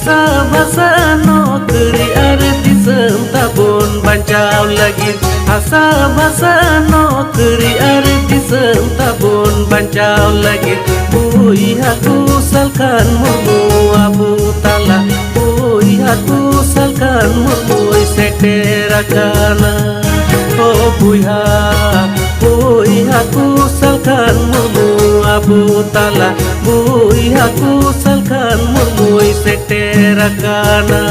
asa basa nokri ar disem tabun bancau lagi asa basa nokri ar disem tabun bancau lagi bui hatu salkan mumu abu tala bui hatu salkan mumu seterakana oh buiha ku salkan mumu abu tala buiha ku salkan mumu seterakana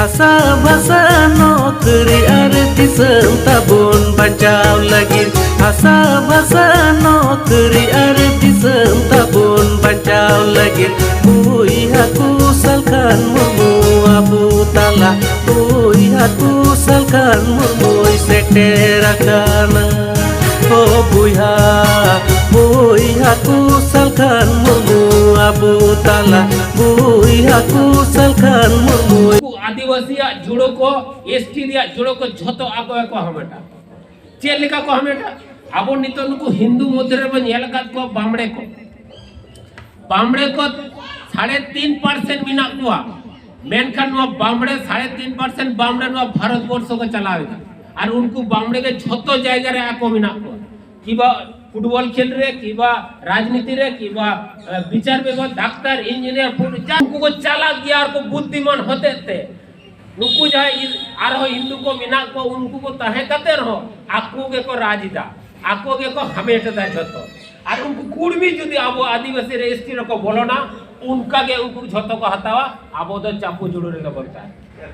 asa basa nokri ar disem tabun bancau lagi asa basa nokri ar disem tabun bancau lagi buiha ku salkan mumu abu tala buiha ku salkan mumu seterakana oh buiha ku salkan mumu abu tala buiha ku salkan mumu आदिवासी जुड़ो को ST जुड़ो को झतो आगो को हमेटा चेलिका को हमेटा आबो नितो नुकु हिंदू मध्य रे बन एलका को बामड़े को 3.5% बिना कुआ मेनखान नो बामड़े 3.5% बामड़े नो भारत वर्ष को चलावेगा और उनको बामड़े के झतो जायगा रे आको बिना को किबा फुटबॉल खेल रे किबा राजनीति रे किबा विचार विभाग डॉक्टर इंजीनियर पुलिस उनको को चला गया और को बुद्धिमान होते थे नुकु जाय आर हो हिंदू को मिना को उनको को तहे कते रहो आको के को राजिदा आको के को हमेटदा जतो और उनको कुड़मी जदी आबो आदिवासी रे एसटी रे को बोलो ना उनका के उनको जतो को हटावा आबो तो चापू जुड़ो रे बोलता है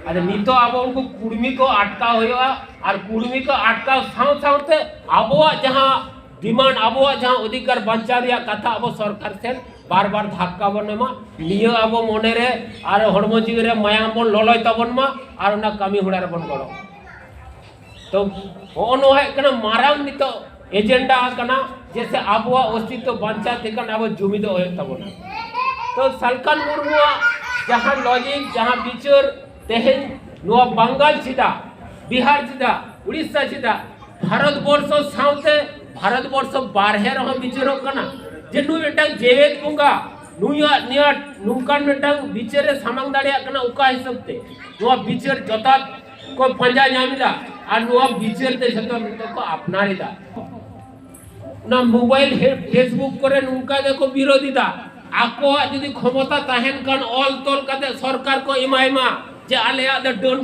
अरे नितो आबो उनको कुड़मी को अटका होया और कुड़मी को अटका साव सावते आबो जहां डिमांड आबो जहां अधिकार बांचा रिया कथा आबो सरकार से बार बार धक्का बनमा नियो आबो मने रे आर हड़मो जीव रे मायाम बन ललय तबन मा आर ना कमी हुड़ा रे बन गड़ो तो ओनो है कना माराम नितो एजेंडा कना जैसे आबो अस्तित्व बांचा थिकन आबो जुमिद होय तबन तो सलकन मुर्मु जहां लॉजिक जहां बिचर तेहेन नो बंगाल छिदा बिहार छिदा उड़ीसा छिदा भारत वर्ष साउते भारत वर्ष बारहे रह बिचरो कना जे नु मेटांग जेवेत बुंगा नुया निया नुकान मेटांग बिचरे सामांग दाड़िया कना उका हिसाबते नुआ बिचर जता को पंजा नामिदा और नुआ बिचर ते जतो को अपनारिदा ना मोबाइल फेसबुक करे नुका के को विरोधिता आको यदि क्षमता ताहेन कान ऑल तोल कते सरकार को इमाइमा जे आले आदे डोन